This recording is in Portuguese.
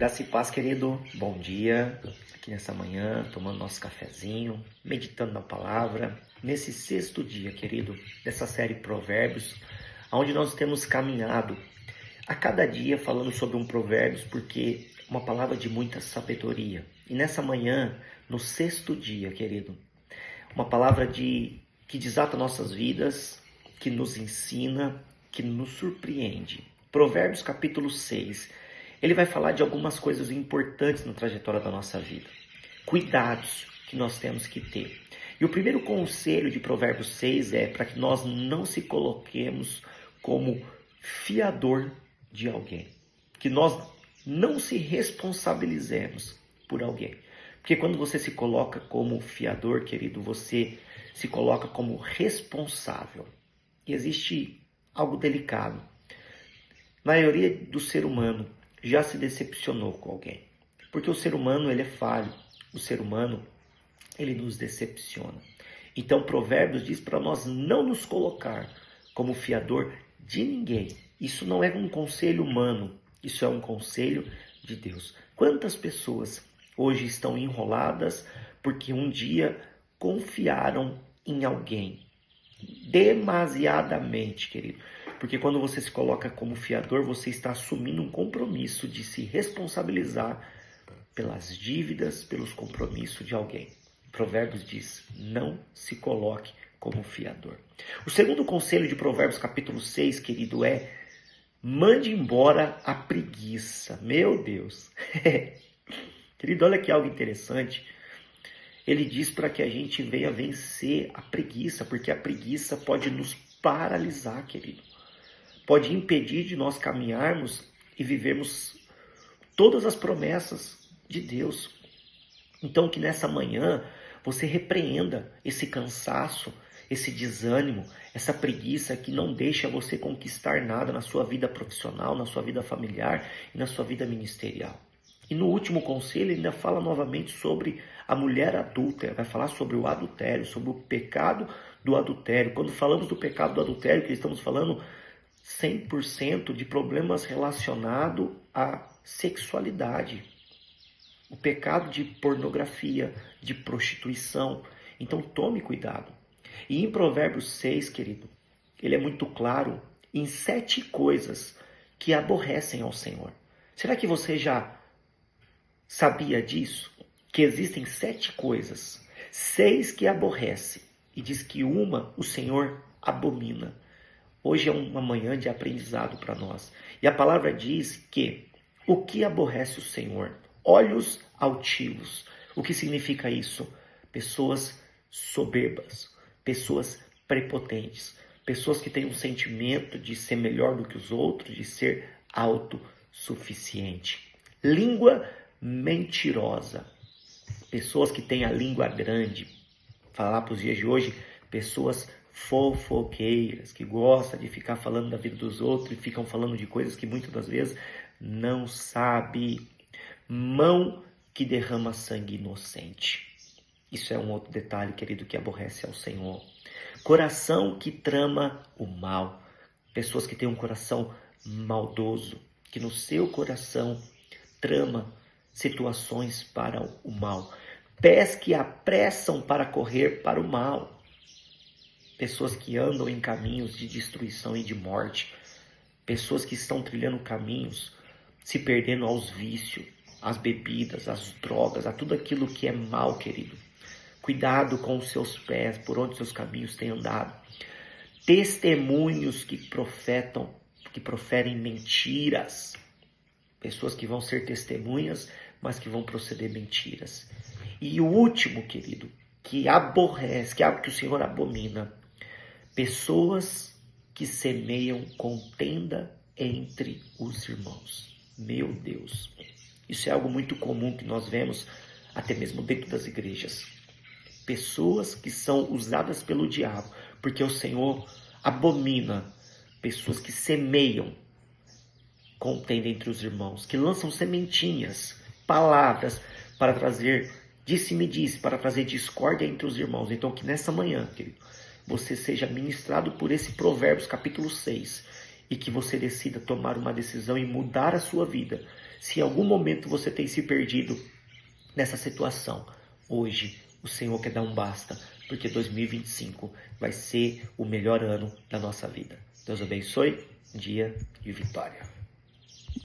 Graça e paz, querido. Bom dia. Aqui nessa manhã, tomando nosso cafezinho, meditando na palavra. Nesse sexto dia, querido, dessa série Provérbios, onde nós temos caminhado a cada dia falando sobre um provérbios, porque é uma palavra de muita sabedoria. E nessa manhã, no sexto dia, querido, uma palavra que desata nossas vidas, que nos ensina, que nos surpreende. Provérbios capítulo 6. Ele vai falar de algumas coisas importantes na trajetória da nossa vida. Cuidados que nós temos que ter. E o primeiro conselho de Provérbios 6 é para que nós não se coloquemos como fiador de alguém. Que nós não se responsabilizemos por alguém. Porque quando você se coloca como fiador, querido, você se coloca como responsável. E existe algo delicado. A maioria do ser humano já se decepcionou com alguém. Porque o ser humano, ele é falho. O ser humano, ele nos decepciona. Então, Provérbios diz para nós não nos colocar como fiador de ninguém. Isso não é um conselho humano. Isso é um conselho de Deus. Quantas pessoas hoje estão enroladas porque um dia confiaram em alguém? Demasiadamente, querido. Porque quando você se coloca como fiador, você está assumindo um compromisso de se responsabilizar pelas dívidas, pelos compromissos de alguém. Provérbios diz, não se coloque como fiador. O segundo conselho de Provérbios capítulo 6, querido, é mande embora a preguiça. Meu Deus. Querido, olha que algo interessante. Ele diz para que a gente venha vencer a preguiça, porque a preguiça pode nos paralisar, querido. Pode impedir de nós caminharmos e vivermos todas as promessas de Deus. Então que nessa manhã você repreenda esse cansaço, esse desânimo, essa preguiça que não deixa você conquistar nada na sua vida profissional, na sua vida familiar e na sua vida ministerial. E no último conselho ele ainda fala novamente sobre a mulher adúltera, vai falar sobre o adultério, sobre o pecado do adultério. Quando falamos do pecado do adultério, que estamos falando 100% de problemas relacionados à sexualidade. O pecado de pornografia, de prostituição. Então tome cuidado. E em Provérbios 6, querido, ele é muito claro em 7 coisas que aborrecem ao Senhor. Será que você já sabia disso? Que existem 7 coisas, 6 que aborrece. E diz que uma o Senhor abomina. Hoje é uma manhã de aprendizado para nós. E a palavra diz que o que aborrece o Senhor? Olhos altivos. O que significa isso? Pessoas soberbas, pessoas prepotentes, pessoas que têm um sentimento de ser melhor do que os outros, de ser autossuficiente. Língua mentirosa. Pessoas que têm a língua grande. Falar para os dias de hoje, pessoas fofoqueiras, que gostam de ficar falando da vida dos outros e ficam falando de coisas que muitas das vezes não sabe. Mão que derrama sangue inocente. Isso é um outro detalhe, querido, que aborrece ao Senhor. Coração que trama o mal. Pessoas que têm um coração maldoso, que no seu coração trama situações para o mal. Pés que apressam para correr para o mal. Pessoas que andam em caminhos de destruição e de morte. Pessoas que estão trilhando caminhos, se perdendo aos vícios, às bebidas, às drogas, a tudo aquilo que é mal, querido. Cuidado com os seus pés, por onde seus caminhos têm andado. Testemunhos que proferem mentiras. Pessoas que vão ser testemunhas, mas que vão proceder mentiras. E o último, querido, que aborrece, que o Senhor abomina. Pessoas que semeiam contenda entre os irmãos. Meu Deus. Isso é algo muito comum que nós vemos até mesmo dentro das igrejas. Pessoas que são usadas pelo diabo, porque o Senhor abomina pessoas que semeiam contenda entre os irmãos, que lançam sementinhas, palavras para trazer disse-me-disse, para trazer discórdia entre os irmãos. Então que nessa manhã, querido, você seja ministrado por esse Provérbios capítulo 6 e que você decida tomar uma decisão e mudar a sua vida, Se em algum momento você tem se perdido nessa situação, hoje o Senhor quer dar um basta, porque 2025 vai ser o melhor ano da nossa vida. Deus abençoe, dia de vitória.